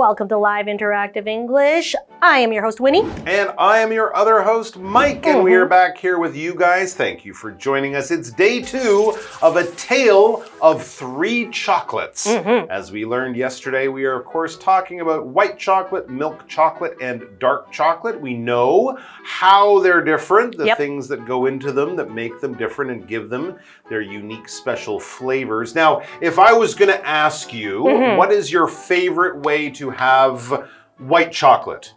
Welcome to Live Interactive English. I am your host, Winnie. And I am your other host, Mike. And we are back here with you guys. Thank you for joining us. It's day 2 of a tale of 3 chocolates. As we learned yesterday, we are, of course, talking about white chocolate, milk chocolate, and dark chocolate. We know how they're different, the things that go into them that make them different and give them their unique special flavors. Now, if I was going to ask you, what is your favorite way to have white chocolate?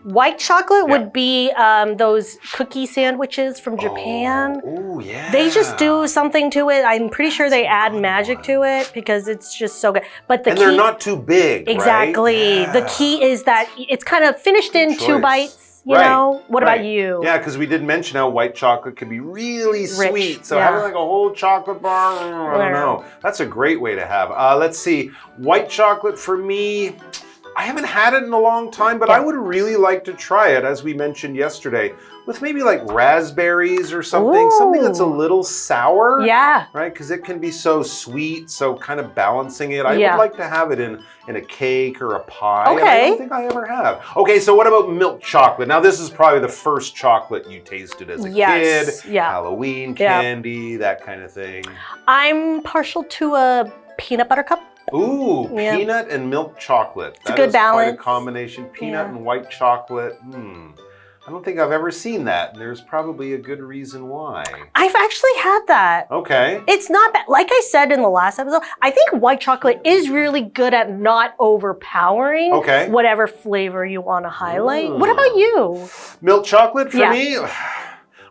White chocolate would be those cookie sandwiches from Japan. Oh, yeah. They just do something to it. I'm pretty sure they add magic to it because it's just so good. But the key, they're not too big, exactly. Right? The key is that it's kind of finished in 2 bites. You know? What about you? Yeah, because we did mention how white chocolate can be really sweet. So having like a whole chocolate bar, I don't know. That's a great way to have. Let's see. White chocolate for me, I haven't had it in a long time, but I would really like to try it, as we mentioned yesterday, with maybe like raspberries or something. Something that's a little sour. Yeah. Right? Because it can be so sweet, so kind of balancing it. I would like to have it in a cake or a pie. Okay. And I don't think I ever have. Okay, so what about milk chocolate? Now, this is probably the first chocolate you tasted as a kid. Halloween candy, that kind of thing. I'm partial to a peanut butter cup. Ooh, peanut and milk chocolate. It's a good balance. Quite a combination. Peanut and white chocolate. I don't think I've ever seen that. And there's probably a good reason why. I've actually had that. Okay. It's not bad. Like I said in the last episode, I think white chocolate is really good at not overpowering whatever flavor you want to highlight. What about you? Milk chocolate for me?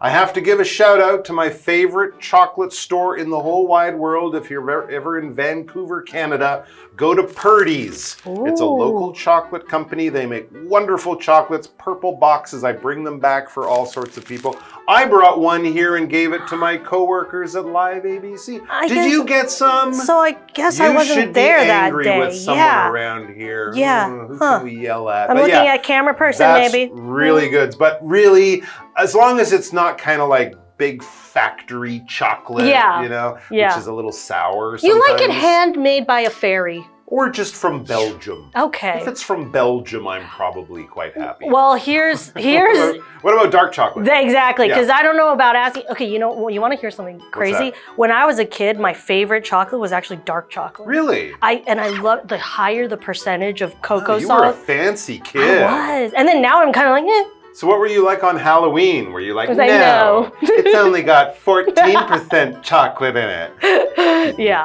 I have to give a shout out to my favorite chocolate store in the whole wide world. If you're ever in Vancouver, Canada, go to Purdy's. It's a local chocolate company. They make wonderful chocolates, purple boxes. I bring them back for all sorts of people. I brought one here and gave it to my coworkers at LIVEABC. Did you get some? So I guess I wasn't there that day. You should be angry with someone around here. Who can we yell at? I'm looking at camera person, maybe. That's really good. But really, as long as it's not kind of like big factory chocolate, you know, which is a little sour sometimes. You like it handmade by a fairy. Or just from Belgium. Okay. If it's from Belgium, I'm probably quite happy. Well, here's What about dark chocolate? Exactly, because I don't know about asking. Okay, you know, you want to hear something crazy? When I was a kid, my favorite chocolate was actually dark chocolate. Really? I love the higher the percentage of cocoa you sauce. You were a fancy kid. I was. And then now I'm kind of like, So what were you like on Halloween? Were you like, no, it's only got 14% chocolate in it.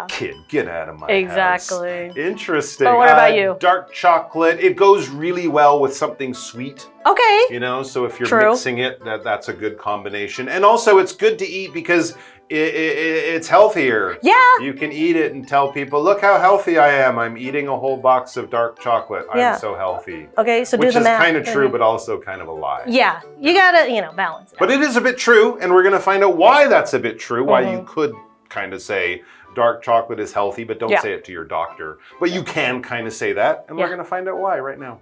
Kid, get out of my house. Interesting. But what about you? Dark chocolate, it goes really well with something sweet. Okay. You know, so if you're mixing it, that's a good combination. And also it's good to eat because it's healthier. Yeah. You can eat it and tell people, look how healthy I am. I'm eating a whole box of dark chocolate. I'm so healthy. Okay, so do the math. Which is kind of true, but also kind of a lie. Yeah, you gotta, balance it out. But it is a bit true, and we're gonna find out why that's a bit true, why you could kind of say dark chocolate is healthy, but don't say it to your doctor. But you can kind of say that, and we're gonna find out why right now.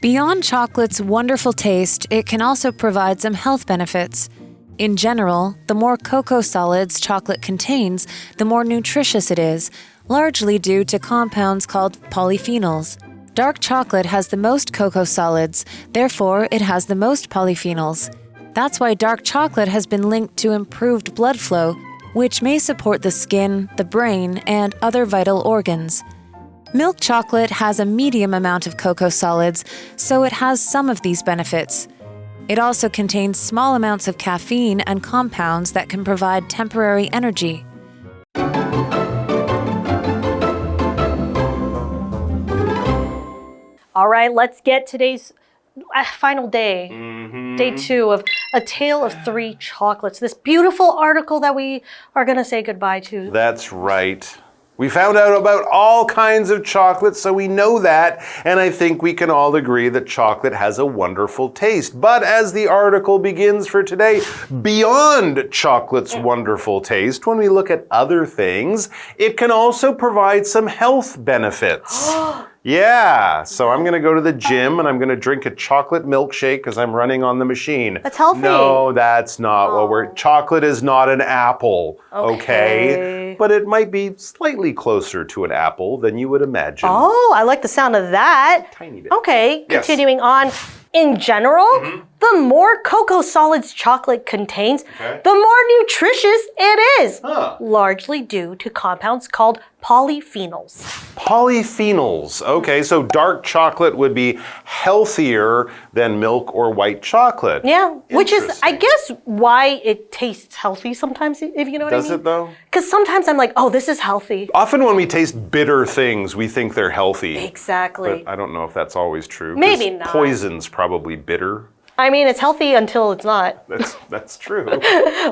Beyond chocolate's wonderful taste, it can also provide some health benefits. In general, the more cocoa solids chocolate contains, the more nutritious it is, largely due to compounds called polyphenols. Dark chocolate has the most cocoa solids, therefore it has the most polyphenols. That's why dark chocolate has been linked to improved blood flow, which may support the skin, the brain, and other vital organs. Milk chocolate has a medium amount of cocoa solids, so it has some of these benefits. It also contains small amounts of caffeine and compounds that can provide temporary energy. All right, let's get today's final day, day 2 of A Tale of 3 Chocolates, this beautiful article that we are going to say goodbye to. That's right. We found out about all kinds of chocolate, so we know that, and I think we can all agree that chocolate has a wonderful taste. But as the article begins for today, beyond chocolate's wonderful taste, when we look at other things, it can also provide some health benefits. Yeah, so I'm going to go to the gym and I'm going to drink a chocolate milkshake because I'm running on the machine. That's healthy. No, that's not what we're... Chocolate is not an apple, okay? But it might be slightly closer to an apple than you would imagine. Oh, I like the sound of that. Tiny bit. Okay, continuing on. In general, the more cocoa solids chocolate contains, the more nutritious it is, largely due to compounds called polyphenols. Polyphenols. Okay, so dark chocolate would be healthier than milk or white chocolate. Yeah, which is, I guess, why it tastes healthy sometimes, if you know what I mean. Does it though? Because sometimes I'm like, oh, this is healthy. Often when we taste bitter things, we think they're healthy. Exactly. But I don't know if that's always true. Maybe not. Poison's probably bitter. I mean, it's healthy until it's not. That's true.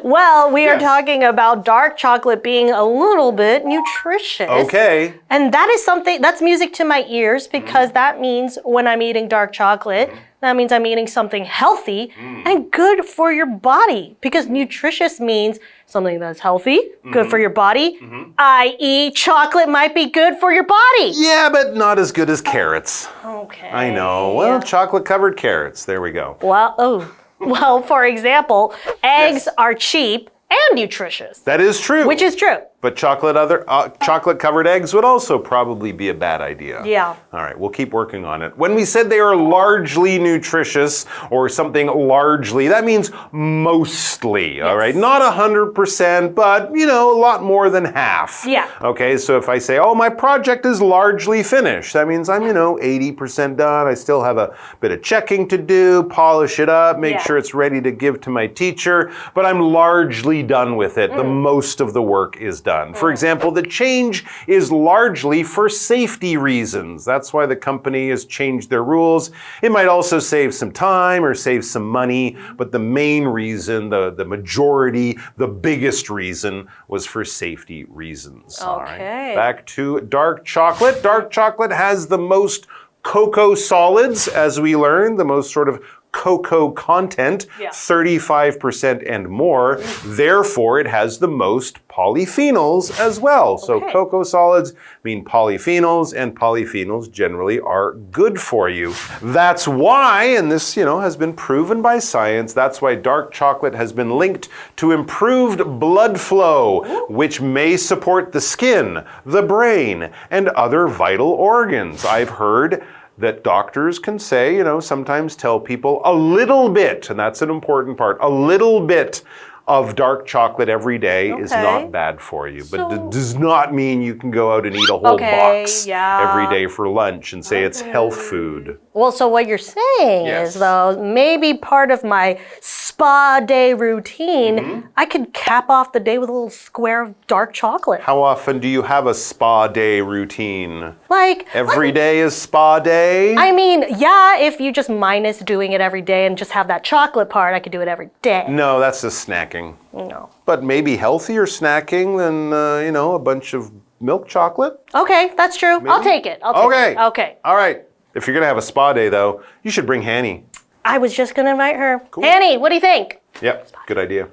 Well, we are talking about dark chocolate being a little bit nutritious. Okay. And that is something, that's music to my ears because that means when I'm eating dark chocolate, that means I'm eating something healthy and good for your body. Because nutritious means something that's healthy, good for your body, i.e. chocolate might be good for your body. Yeah, but not as good as carrots. Okay. I know. Well, chocolate-covered carrots. There we go. Well, for example, eggs are cheap and nutritious. That is true. Which is true. But chocolate-covered eggs would also probably be a bad idea. Yeah. All right, we'll keep working on it. When we said they are largely nutritious or something largely, that means mostly, all right? Not 100%, but, you know, a lot more than half. Yeah. Okay, so if I say, oh, my project is largely finished, that means I'm, 80% done. I still have a bit of checking to do, polish it up, make sure it's ready to give to my teacher, but I'm largely done with it. The most of the work is done. For example, the change is largely for safety reasons. That's why the company has changed their rules. It might also save some time or save some money, but the main reason, the majority, the biggest reason was for safety reasons. All right. Back to dark chocolate. Dark chocolate has the most cocoa solids, as we learned, the most sort of cocoa content, 35% and more. Therefore, it has the most polyphenols as well. So cocoa solids mean polyphenols, and polyphenols generally are good for you. That's why, and this, has been proven by science, that's why dark chocolate has been linked to improved blood flow, which may support the skin, the brain, and other vital organs. I've heard that doctors can say, sometimes tell people a little bit, and that's an important part, a little bit of dark chocolate every day is not bad for you. But it does not mean you can go out and eat a whole box every day for lunch and say it's health food. Well, so what you're saying is, though, maybe part of my spa day routine, I could cap off the day with a little square of dark chocolate. How often do you have a spa day routine? Like every day is spa day? I mean, yeah, if you just minus doing it every day and just have that chocolate part, I could do it every day. No, that's just snacking. No. But maybe healthier snacking than, a bunch of milk chocolate? Okay, that's true. Maybe? I'll take it. Okay. All right. If you're going to have a spa day, though, you should bring Hanny. I was just going to invite her. Cool. Hanny, what do you think? Yep, good idea.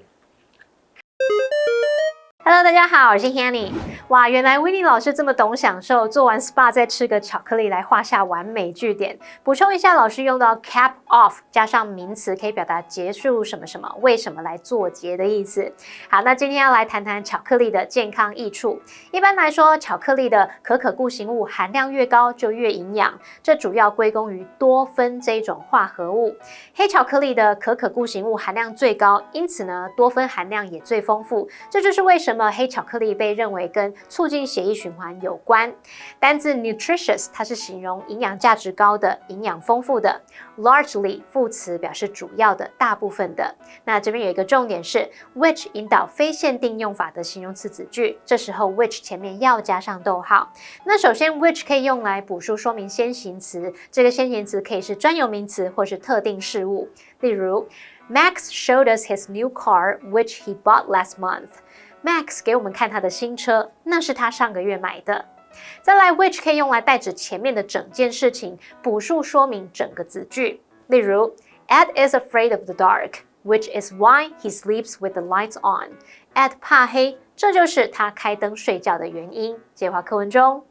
Hello， 大家好，我是 Hanny。哇，原来 Winnie 老师这么懂享受，做完 SPA 再吃个巧克力来画下完美句点。补充一下，老师用到 cap off 加上名词，可以表达结束什么什么，为什么来做结的意思。好，那今天要来谈谈巧克力的健康益处。一般来说，巧克力的可可固形物含量越高就越营养，这主要归功于多酚这一种化合物。黑巧克力的可可固形物含量最高，因此呢，多酚含量也最丰富。这就是为什么黑巧克力被认为跟促进血液循环有关。单字 nutritious 它是形容营养价值高的、营养丰富的。largely 副词表示主要的、大部分的。那这边有一个重点是 which 引导非限定用法的形容词子句，这时候 which 前面要加上逗号。那首先 which 可以用来补述说明先行词，这个先行词可以是专有名词或是特定事物。例如 Max showed us his new car, which he bought last month.Max 给我们看他的新车，那是他上个月买的。再来 which 可以用来代指前面的整件事情，补述说明整个子句。例如 Ed is afraid of the dark, which is why he sleeps with the lights on. Ed 怕黑，这就是他开灯睡觉的原因。接话课文中。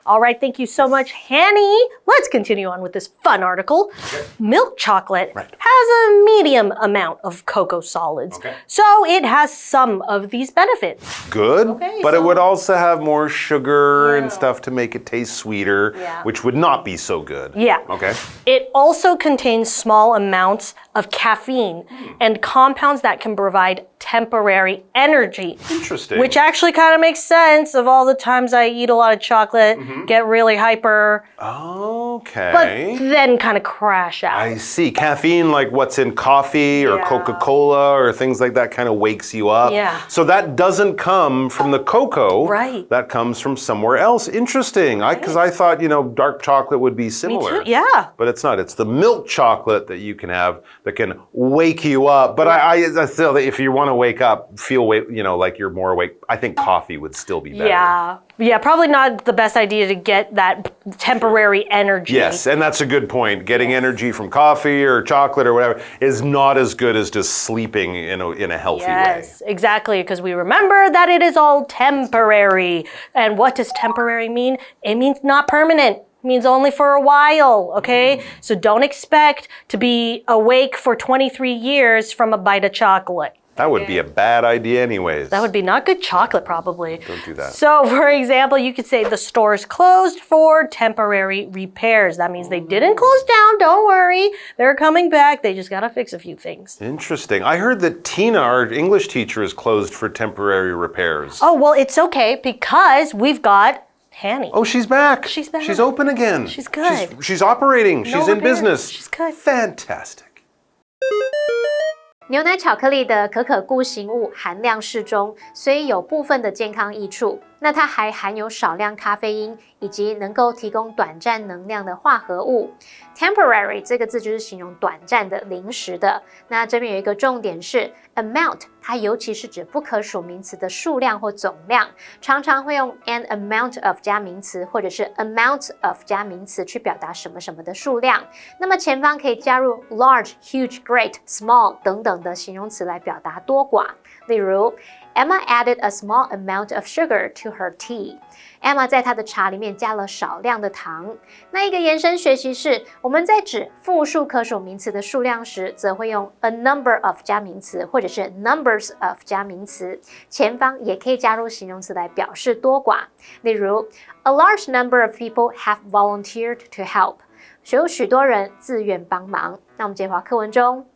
All right, thank you so much, Hanny. Let's continue on with this fun article. Milk chocolate has a medium amount of cocoa solids, so it has some of these benefits. Good, Okay, but so- it would also have more sugar and stuff to make it taste sweeter, which would not be so good. Yeah. Okay. It also contains small amounts of caffeine and compounds that can provide temporary energy. Interesting. Which actually kind of makes sense of all the times I eat a lot of chocolate, get really hyper, Okay. but then kind of crash out. I see. Caffeine, like what's in coffee or Coca-Cola or things like that, kind of wakes you up. Yeah. So that doesn't come from the cocoa. Right. That comes from somewhere else. Interesting. Because I thought, dark chocolate would be similar. Me too. Yeah. But it's not. It's the milk chocolate that you can have that can wake you up. But I still, if you want to wake up, feel like you're more awake, I think coffee would still be better. Yeah, probably not the best idea to get that temporary energy. Yes, and that's a good point. Getting energy from coffee or chocolate or whatever is not as good as just sleeping in a healthy way. Yes, exactly, because we remember that it is all temporary. And what does temporary mean? It means not permanent. It means only for a while, okay? So don't expect to be awake for 23 years from a bite of chocolate. That would be a bad idea anyways. That would be not good chocolate, probably. Don't do that. So, for example, you could say the store's closed for temporary repairs. That means they didn't close down. Don't worry. They're coming back. They just got to fix a few things. Interesting. I heard that Tina, our English teacher, is closed for temporary repairs. Oh, well, it's okay because we've got Hanny. Oh, she's back. She's back. She's open again. She's good. She's operating. She's in repairs. business. She's good. Fantastic. 牛奶巧克力的可可固形物含量适中，虽有部分的健康益处，那它还含有少量咖啡因以及能够提供短暂能量的化合物。Temporary 这个字就是形容短暂的、临时的。那这边有一个重点是 amount， 它尤其是指不可数名词的数量或总量，常常会用 an amount of 加名词，或者是 amount of 加名词去表达什么什么的数量。那么前方可以加入 large、huge、great、small 等等的形容词来表达多寡。例如 Emma added a small amount of sugar to her tea. Emma 在她的茶里面加了少量的糖。那一个延伸学习是，我们在指复数可数名词的数量时，则会用 a number of 加名词，或者是 numbers of 加名词，前方也可以加入形容词来表示多寡。例如 A large number of people have volunteered to help. 有许多人自愿帮忙。那我们接回课文中。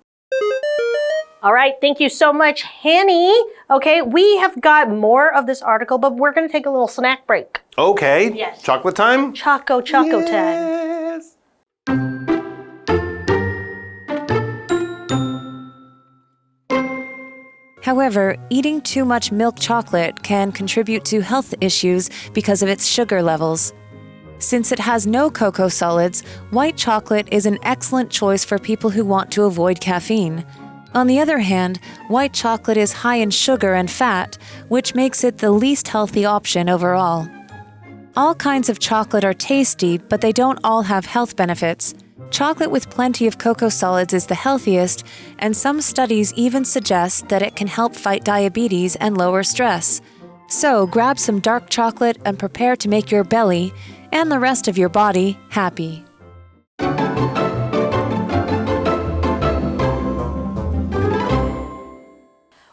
All right, thank you so much, Hanny. Okay, we have got more of this article, but we're going to take a little snack break. Okay. Yes. Chocolate time? Choco time. Yes. However, eating too much milk chocolate can contribute to health issues because of its sugar levels. Since it has no cocoa solids, white chocolate is an excellent choice for people who want to avoid caffeine. On the other hand, white chocolate is high in sugar and fat, which makes it the least healthy option overall. All kinds of chocolate are tasty, but they don't all have health benefits. Chocolate with plenty of cocoa solids is the healthiest, and some studies even suggest that it can help fight diabetes and lower stress. So grab some dark chocolate and prepare to make your belly, and the rest of your body, happy.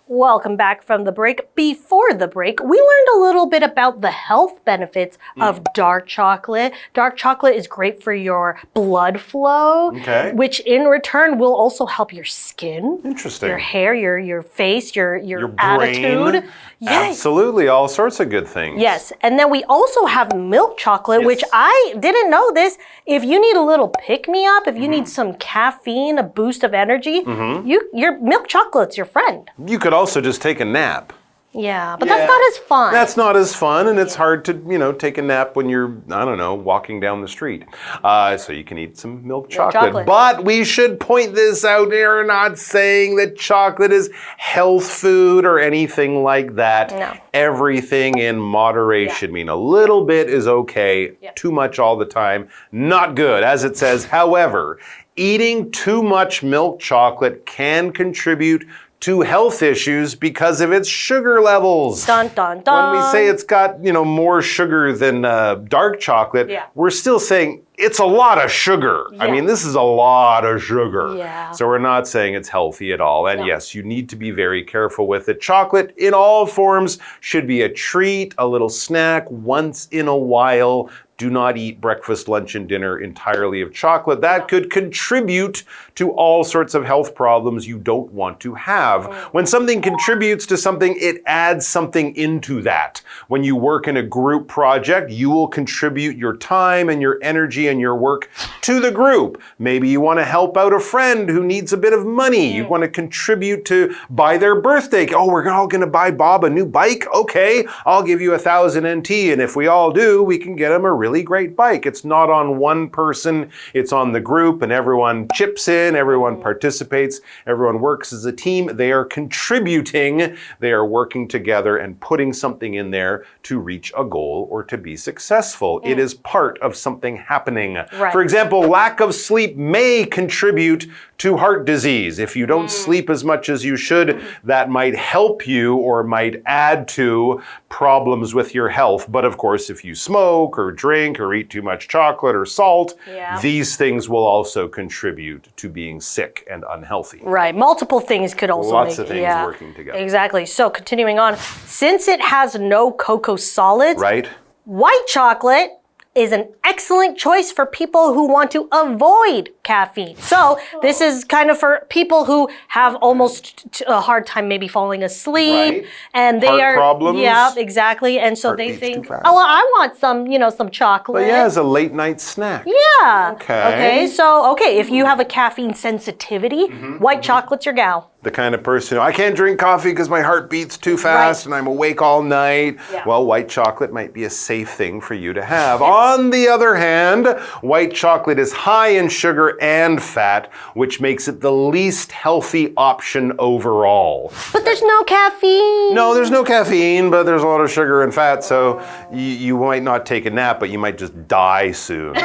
Welcome back from the break. Before the break, we learned a little bit about the health benefits of dark chocolate. Dark chocolate is great for your blood flow, which in return will also help your skin, Interesting. your hair, your face, your brain. attitude. Yes. Absolutely, all sorts of good things. Yes, and then we also have milk chocolate, which I didn't know this. If you need a little pick-me-up, if you need some caffeine, a boost of energy, your milk chocolate's your friend. You could also just take a nap. Yeah, but that's not as fun. That's not as fun, and it's hard to, take a nap when you're, I don't know, walking down the street. So you can eat some milk chocolate. But we should point this out. We're not saying that chocolate is health food or anything like that. No. Everything in moderation. I mean, a little bit is okay. Too much all the time, not good. As it says, however, eating too much milk chocolate can contribute to health issues because of its sugar levels. Dun, dun, dun. When we say it's got, more sugar than dark chocolate, we're still saying it's a lot of sugar. I mean, this is a lot of sugar. Yeah. So we're not saying it's healthy at all. And yes, you need to be very careful with it. Chocolate in all forms should be a treat, a little snack once in a while. Do not eat breakfast, lunch, and dinner entirely of chocolate. That could contribute to all sorts of health problems you don't want to have. When something contributes to something, it adds something into that. When you work in a group project, you will contribute your time and your energy and your work to the group. Maybe you want to help out a friend who needs a bit of money. You want to contribute to buy their birthday. Oh, we're all going to buy Bob a new bike? Okay, I'll give you 1,000 NT, and if we all do, we can get him a really great bike. It's not on one person, it's on the group, and everyone chips in, everyone participates, everyone works as a team. They are contributing, they are working together and putting something in there to reach a goal or to be successful. It is part of something happening. Right. For example, lack of sleep may contribute to heart disease. If you don't sleep as much as you should, that might help you or might add to problems with your health. But of course, if you smoke or drink or eat too much chocolate or salt, these things will also contribute to being sick and unhealthy. Right. Multiple things could also Lots make of things working together. Exactly. So continuing on, since it has no cocoa solids, Right? white chocolate is an excellent choice for people who want to avoid caffeine. So this is kind of for people who have almost a hard time maybe falling asleep. Right. And they Heart problems. Yeah, exactly. And so Heart they beats think, too fast. oh, well, I want some, some chocolate. But yeah, as a late night snack. Yeah. Okay. So if you have a caffeine sensitivity, white chocolate's your gal. The kind of person, I can't drink coffee because my heart beats too fast and I'm awake all night. Well, white chocolate might be a safe thing for you to have. On the other hand, white chocolate is high in sugar and fat, which makes it the least healthy option overall. But there's no caffeine. No, there's no caffeine, but there's a lot of sugar and fat, so you might not take a nap, but you might just die soon.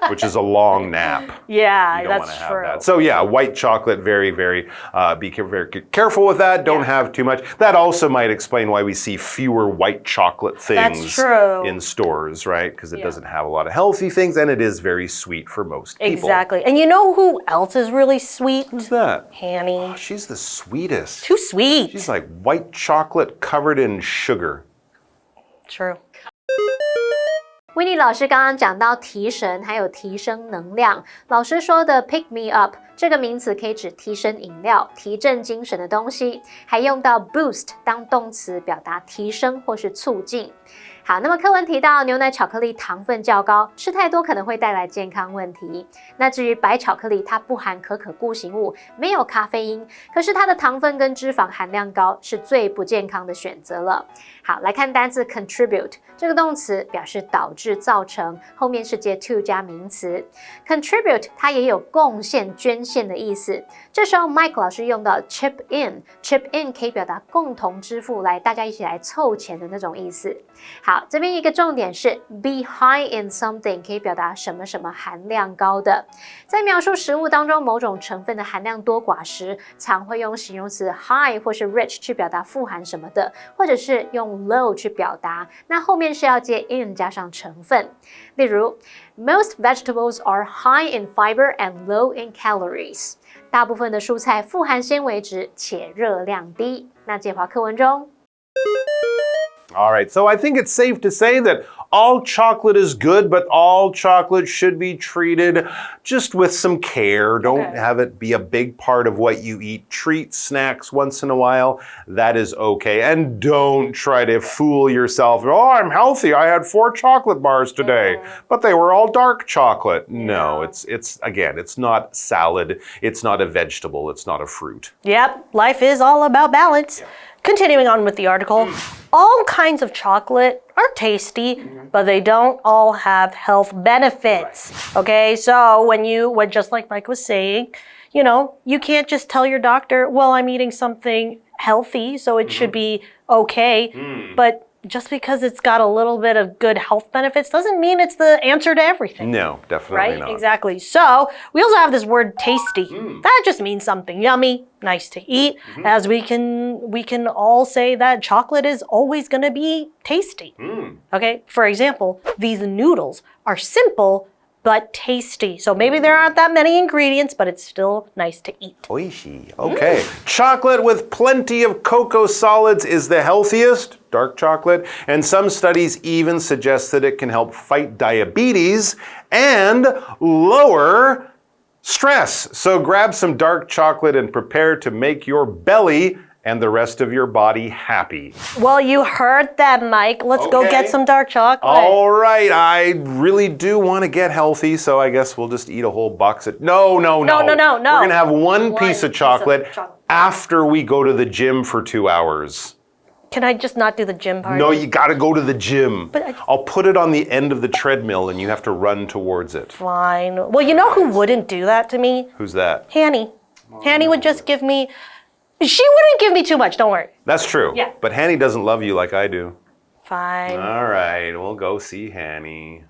Which is a long nap. Yeah, you don't that's want to have true. that. So yeah, white chocolate, very, very, be very careful with that. Don't have too much. That also might explain why we see fewer white chocolate things in stores, right? Because it doesn't have a lot of healthy things, and it is very sweet for most people. Exactly. And you know who else is really sweet? Who's that? Hanny. Oh, she's the sweetest. Too sweet. She's like white chocolate covered in sugar. True. Winnie 老师刚刚讲到提神，还有提升能量。老师说的 pick me up 这个名词可以指提神饮料、提振精神的东西，还用到 boost 当动词表达提升或是促进。好，那么课文提到牛奶巧克力糖分较高，吃太多可能会带来健康问题。那至于白巧克力，它不含可可固形物，没有咖啡因，可是它的糖分跟脂肪含量高，是最不健康的选择了。好，来看单字 contribute 这个动词表示导致、造成，后面是接 to 加名词。contribute 它也有贡献、捐献的意思。这时候 Mike 老师用到 chip in 可以表达共同支付，来大家一起来凑钱的那种意思。好，这边一个重点是 be high in something 可以表达什么什么含量高的。在描述食物当中某种成分的含量多寡时，常会用形容词 high 或是 rich 去表达富含什么的，或者是用 low 去表达，那后面是要接 in 加上成分。例如 Most vegetables are high in fiber and low in calories 大部分的蔬菜富含纤维质且热量低。那介华课文中All right, so I think it's safe to say that all chocolate is good, but all chocolate should be treated just with some care. Don't have it be a big part of what you eat. Treat snacks once in a while. That is okay. And don't try to fool yourself. Oh, I'm healthy. I had 4 chocolate bars today, but they were all dark chocolate. No, it's again, it's not salad. It's not a vegetable. It's not a fruit. Yep, life is all about balance. Continuing on with the article, all kinds of chocolate are tasty, but they don't all have health benefits. Okay, so when just like Mike was saying, you can't just tell your doctor, well, I'm eating something healthy, so it should be okay. But just because it's got a little bit of good health benefits doesn't mean it's the answer to everything. No, definitely right? not. Exactly. So we also have this word tasty. That just means something yummy, nice to eat. As we can all say that chocolate is always going to be tasty. Okay? For example, these noodles are simple but tasty. So maybe there aren't that many ingredients, but it's still nice to eat. Oishi. Okay. Chocolate with plenty of cocoa solids is the healthiest, dark chocolate, and some studies even suggest that it can help fight diabetes and lower stress. So grab some dark chocolate and prepare to make your belly and the rest of your body happy. Well, you heard that, Mike. Let's go get some dark chocolate. All right, I really do want to get healthy, so I guess we'll just eat a whole box of... No. We're going to have one piece of chocolate after we go to the gym for 2 hours. Can I just not do the gym part? No, you got to go to the gym. I'll put it on the end of the treadmill and you have to run towards it. Fine. Well, you know who wouldn't do that to me? Who's that? Hanny. Hanny would just give me... She wouldn't give me too much, don't worry. That's true. Yeah. But Hanny doesn't love you like I do. Fine. All right, we'll go see Hanny.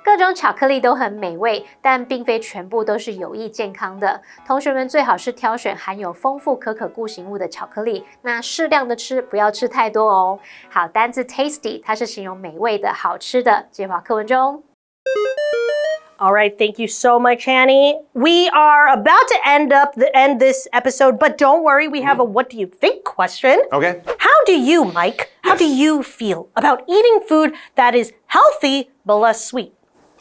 各种巧克力都很美味，但并非全部都是有益健康的。同学们最好是挑选含有丰富可可固形物的巧克力，那适量的吃，不要吃太多哦。好，单字 tasty 它是形容美味的、好吃的。接话课文中。All right, thank you so much, Hanny. We are about to end this episode, but don't worry, we have a what do you think question. Okay. How do you, Mike, how do you feel about eating food that is healthy but less sweet?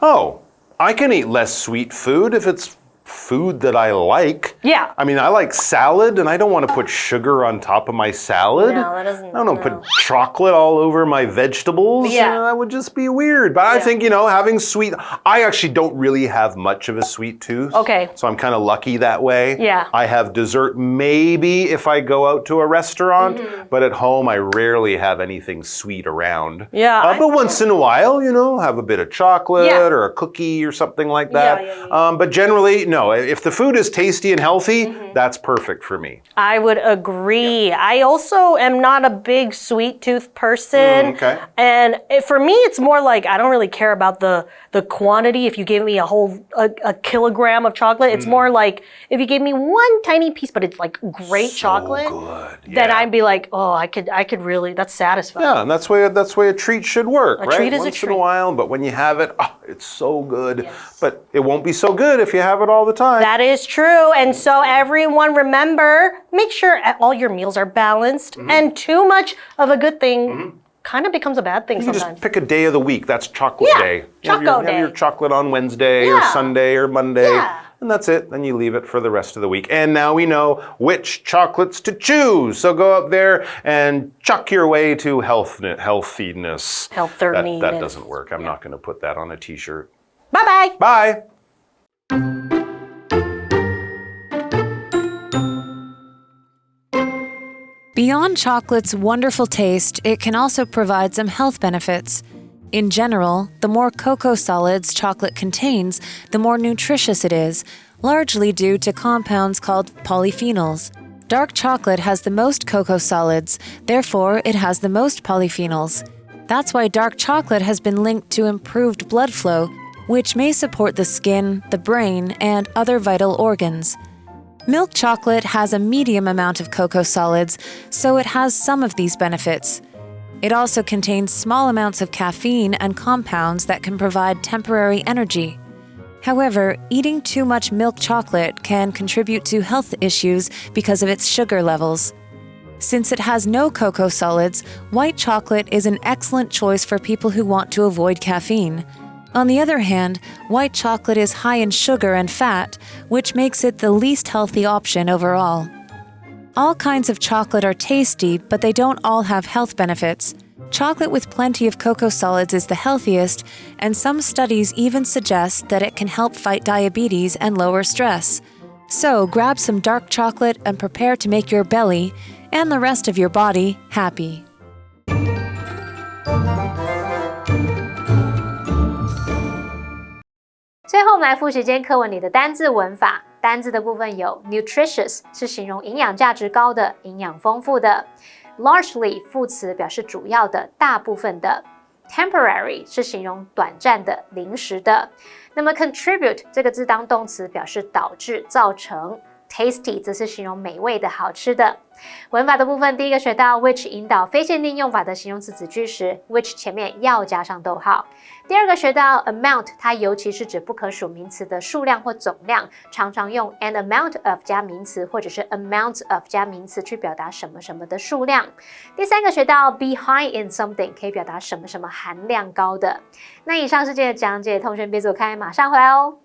Oh, I can eat less sweet food if it's food that I like. Yeah. I mean, I like salad, and I don't want to put sugar on top of my salad. No, that doesn't... I don't put chocolate all over my vegetables. Yeah. That would just be weird. But I think, having sweet... I actually don't really have much of a sweet tooth. Okay. So I'm kind of lucky that way. Yeah. I have dessert maybe if I go out to a restaurant, but at home I rarely have anything sweet around. Yeah. But once in a while, have a bit of chocolate or a cookie or something like that. Yeah. But generally, no. If the food is tasty and healthy, that's perfect for me. I would agree. I also am not a big sweet tooth person. Okay. And for me, it's more like I don't really care about the quantity. If you gave me a kilogram of chocolate, it's more like if you gave me one tiny piece, but it's like great chocolate, Good. then I'd be like, oh, I could really, that's satisfying. Yeah, and that's the way a treat should work, right? Treat is Once a treat. in a while, but when you have it, it's so good. Yes. But it won't be so good if you have it all the time. That is true. And so everyone remember, make sure all your meals are balanced and too much of a good thing kind of becomes a bad thing You sometimes. just pick a day of the week. That's chocolate day. Choco day. Have your chocolate on Wednesday or Sunday or Monday. Yeah. And that's it. Then you leave it for the rest of the week. And now we know which chocolates to choose. So go up there and chuck your way to healthiness. That doesn't work. I'm not going to put that on a t-shirt. Bye-bye. Bye. Beyond chocolate's wonderful taste, it can also provide some health benefits. In general, the more cocoa solids chocolate contains, the more nutritious it is, largely due to compounds called polyphenols. Dark chocolate has the most cocoa solids, therefore it has the most polyphenols. That's why dark chocolate has been linked to improved blood flow, which may support the skin, the brain, and other vital organs. Milk chocolate has a medium amount of cocoa solids, so it has some of these benefits. It also contains small amounts of caffeine and compounds that can provide temporary energy. However, eating too much milk chocolate can contribute to health issues because of its sugar levels. Since it has no cocoa solids, white chocolate is an excellent choice for people who want to avoid caffeine. On the other hand, white chocolate is high in sugar and fat, which makes it the least healthy option overall. All kinds of chocolate are tasty, but they don't all have health benefits. Chocolate with plenty of cocoa solids is the healthiest, and some studies even suggest that it can help fight diabetes and lower stress. So grab some dark chocolate and prepare to make your belly, and the rest of your body, happy. 最后，我们来复习今天课文里的单字文法。单字的部分有 nutritious 是形容营养价值高的、营养丰富的 largely 副词表示主要的、大部分的。Temporary 是形容短暂的、临时的。那么 contribute 这个字当动词表示导致、造成。Tasty 则是形容美味的、好吃的。文法的部分，第一个学到 which 引导非限定用法的形容词子句时 ，which 前面要加上逗号。第二个学到 amount， 它尤其是指不可数名词的数量或总量，常常用 an amount of 加名词或者是 amount of 加名词去表达什么什么的数量。第三个学到 be high in something， 可以表达什么什么含量高的。那以上是今天的讲解，同学别走开，马上回来哦。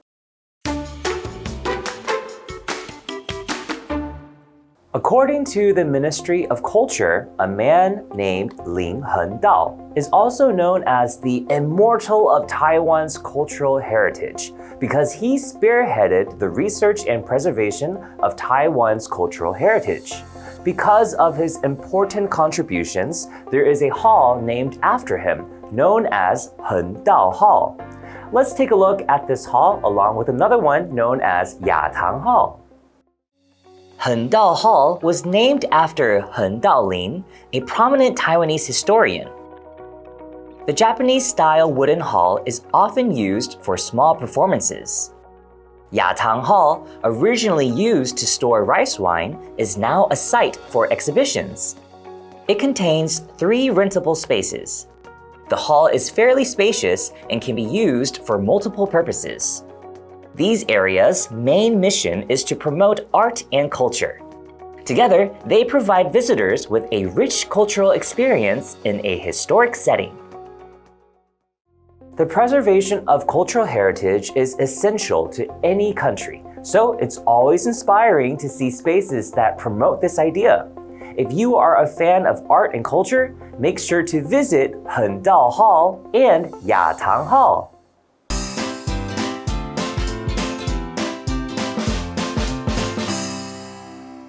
According to the Ministry of Culture, a man named Hengdao is also known as the immortal of Taiwan's cultural heritage because he spearheaded the research and preservation of Taiwan's cultural heritage. Because of his important contributions, there is a hall named after him, known as Hengdao Hall. Let's take a look at this hall along with another one known as Yatang Hall. Hengdao Hall was named after Hengdao Lin, a prominent Taiwanese historian. The Japanese-style wooden hall is often used for small performances. Yatang Hall, originally used to store rice wine, is now a site for exhibitions. It contains 3 rentable spaces. The hall is fairly spacious and can be used for multiple purposes. These areas' main mission is to promote art and culture. Together, they provide visitors with a rich cultural experience in a historic setting. The preservation of cultural heritage is essential to any country, so it's always inspiring to see spaces that promote this idea. If you are a fan of art and culture, make sure to visit Hengdao Hall and Yatang Hall.